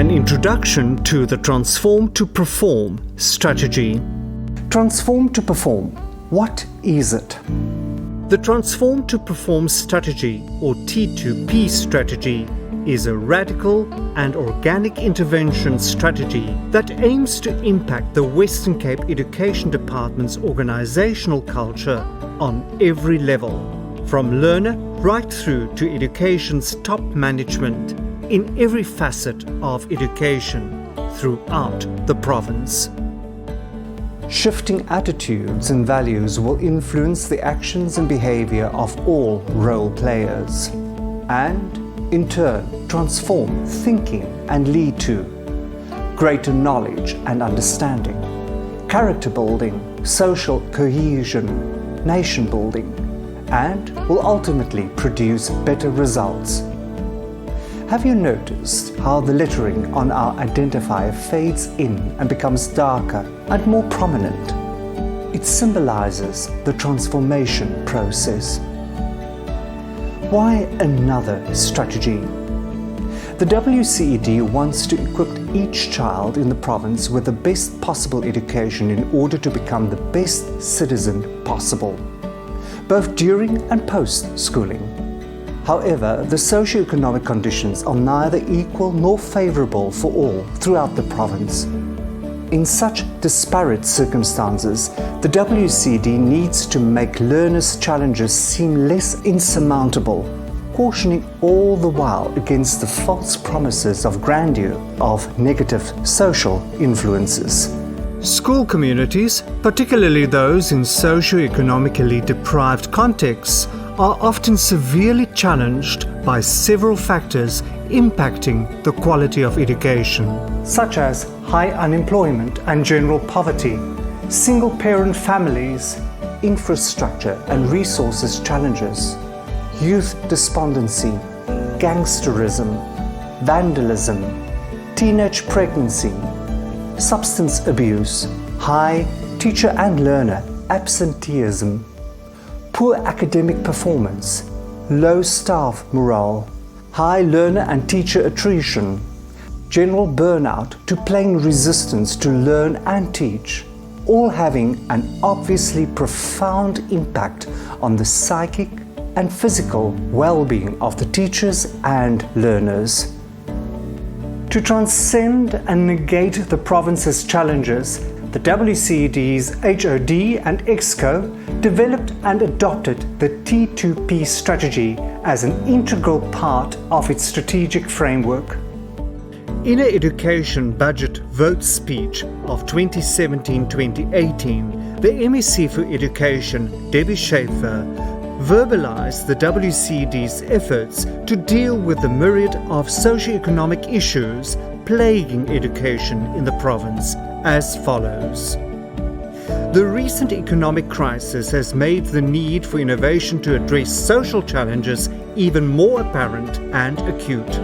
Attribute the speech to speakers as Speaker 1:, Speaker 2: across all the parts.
Speaker 1: An introduction to the Transform to Perform strategy.
Speaker 2: Transform to Perform. What is it?
Speaker 1: The Transform to Perform strategy, or T2P strategy, is a radical and organic intervention strategy that aims to impact the Western Cape Education Department's organisational culture on every level, from learner right through to education's top management in every facet of education throughout the province.
Speaker 2: Shifting attitudes and values will influence the actions and behaviour of all role players and, in turn, transform thinking and lead to greater knowledge and understanding, character building, social cohesion, nation building, and will ultimately produce better results. Have you noticed how the lettering on our identifier fades in and becomes darker and more prominent? It symbolizes the transformation process. Why another strategy? The WCED wants to equip each child in the province with the best possible education in order to become the best citizen possible, both during and post-schooling. However, the socio-economic conditions are neither equal nor favourable for all throughout the province. In such disparate circumstances, the WCD needs to make learners' challenges seem less insurmountable, cautioning all the while against the false promises of grandeur of negative social influences.
Speaker 1: School communities, particularly those in socio-economically deprived contexts, are often severely challenged by several factors impacting the quality of education,
Speaker 2: such as high unemployment and general poverty, single-parent families, infrastructure and resources challenges, youth despondency, gangsterism, vandalism, teenage pregnancy, substance abuse, high teacher and learner absenteeism, poor academic performance, low staff morale, high learner and teacher attrition, general burnout to plain resistance to learn and teach, all having an obviously profound impact on the psychic and physical well-being of the teachers and learners. To transcend and negate the province's challenges, the WCED's HOD and EXCO developed and adopted the T2P strategy as an integral part of its strategic framework.
Speaker 1: In an education budget vote speech of 2017-2018, the MEC for Education, Debbie Schaefer, verbalized the WCED's efforts to deal with the myriad of socio-economic issues plaguing education in the province as follows. The recent economic crisis has made the need for innovation to address social challenges even more apparent and acute.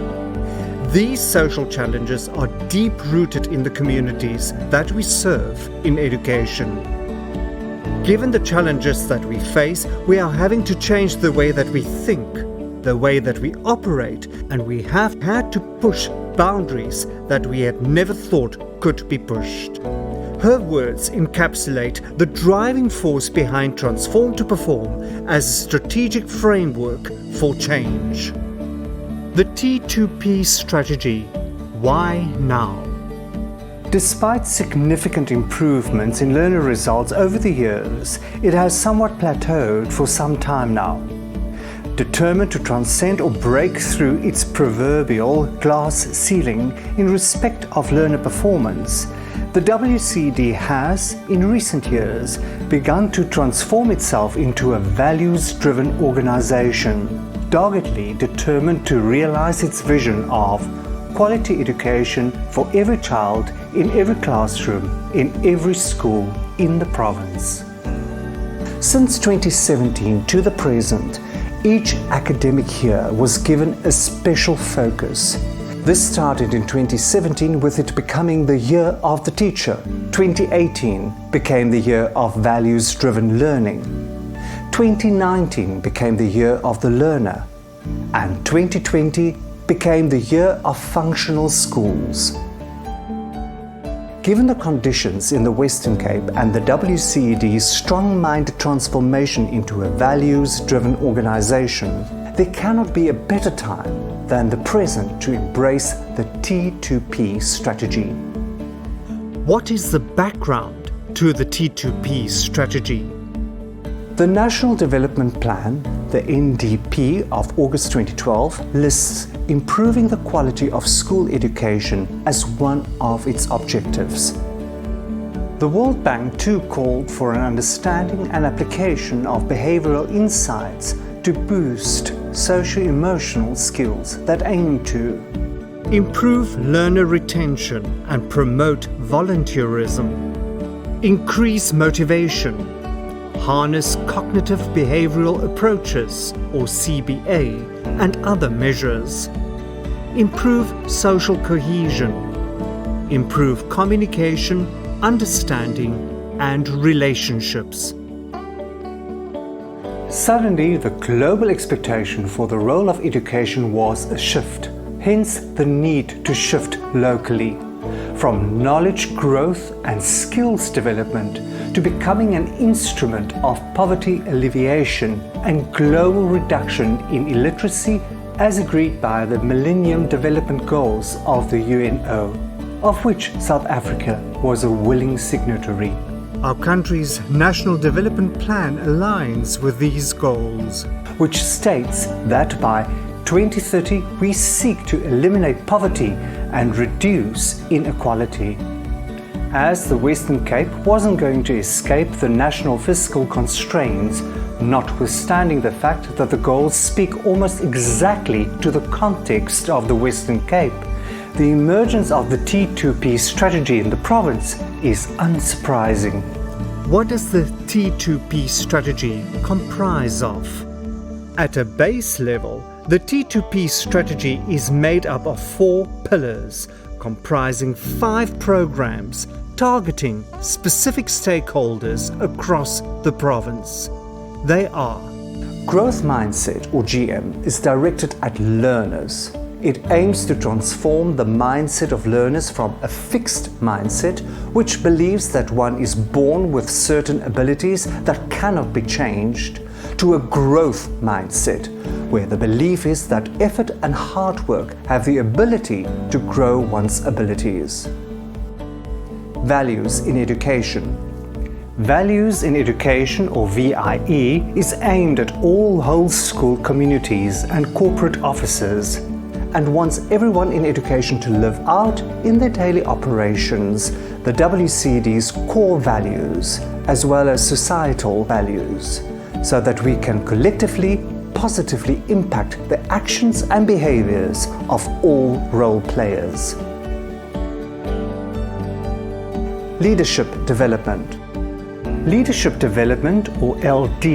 Speaker 1: These social challenges are deep-rooted in the communities that we serve in education. Given the challenges that we face, we are having to change the way that we think, the way that we operate, and we have had to push boundaries that we had never thought could be pushed. Her words encapsulate the driving force behind Transform to Perform as a strategic framework for change. The T2P strategy. Why now?
Speaker 2: Despite significant improvements in learner results over the years, it has somewhat plateaued for some time now. Determined to transcend or break through its proverbial glass ceiling in respect of learner performance, the WCD has, in recent years, begun to transform itself into a values-driven organisation, doggedly determined to realise its vision of quality education for every child in every classroom, in every school in the province. Since 2017 to the present, each academic year was given a special focus. This started in 2017 with it becoming the Year of the Teacher. 2018 became the Year of Values-Driven Learning. 2019 became the Year of the Learner. And 2020 became the Year of Functional Schools. Given the conditions in the Western Cape and the WCED's strong-minded transformation into a values-driven organisation, there cannot be a better time than the present to embrace the T2P strategy.
Speaker 1: What is the background to the T2P strategy?
Speaker 2: The National Development Plan, the NDP of August 2012, lists improving the quality of school education as one of its objectives. The World Bank too called for an understanding and application of behavioral insights to boost socio-emotional skills that aim to
Speaker 1: improve learner retention and promote volunteerism, increase motivation, harness cognitive behavioral approaches or CBA and other measures, improve social cohesion, improve communication, understanding and relationships.
Speaker 2: Suddenly, the global expectation for the role of education was a shift, hence the need to shift locally, from knowledge growth and skills development to becoming an instrument of poverty alleviation and global reduction in illiteracy as agreed by the Millennium Development Goals of the UNO, of which South Africa was a willing signatory.
Speaker 1: Our country's National Development Plan aligns with these goals,
Speaker 2: which states that by 2030 we seek to eliminate poverty and reduce inequality. As the Western Cape wasn't going to escape the national fiscal constraints, notwithstanding the fact that the goals speak almost exactly to the context of the Western Cape, the emergence of the T2P strategy in the province is unsurprising.
Speaker 1: What does the T2P strategy comprise of? At a base level, the T2P strategy is made up of 4 pillars, comprising 5 programs targeting specific stakeholders across the province. They are:
Speaker 2: Growth Mindset, or GM, is directed at learners. It aims to transform the mindset of learners from a fixed mindset, which believes that one is born with certain abilities that cannot be changed, to a growth mindset, where the belief is that effort and hard work have the ability to grow one's abilities. Values in education. Values in Education, or VIE, is aimed at all whole school communities and corporate offices, and wants everyone in education to live out in their daily operations the WCED's core values as well as societal values, so that we can collectively positively impact the actions and behaviors of all role players. Leadership development. Leadership development, or LD,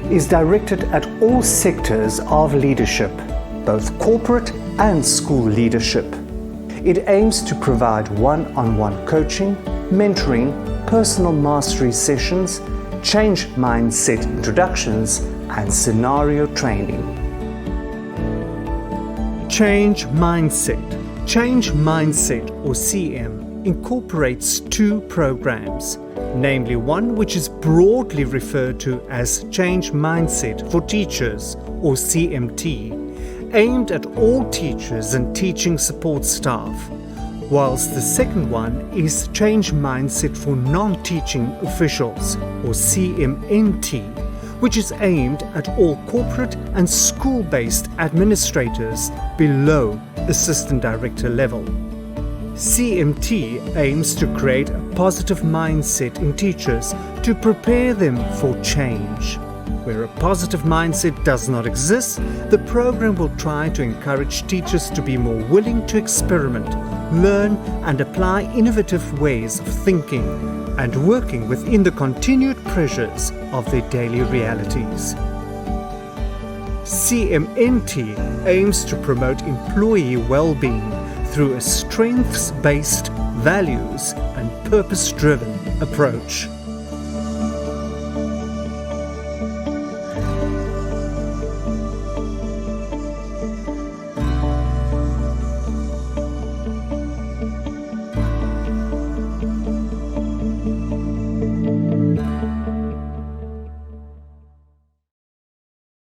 Speaker 2: is directed at all sectors of leadership, both corporate and school leadership. It aims to provide one-on-one coaching, mentoring, personal mastery sessions, change mindset introductions, and scenario training.
Speaker 1: Change Mindset. Change Mindset, or CM, incorporates 2 programs, namely one which is broadly referred to as Change Mindset for Teachers, or CMT, aimed at all teachers and teaching support staff, whilst the second one is Change Mindset for Non-Teaching Officials, or CMNT, which is aimed at all corporate and school-based administrators below assistant director level. CMT aims to create a positive mindset in teachers to prepare them for change. Where a positive mindset does not exist, the program will try to encourage teachers to be more willing to experiment, learn and apply innovative ways of thinking and working within the continued pressures of their daily realities. CMNT aims to promote employee well-being through a strengths-based, values and purpose-driven approach.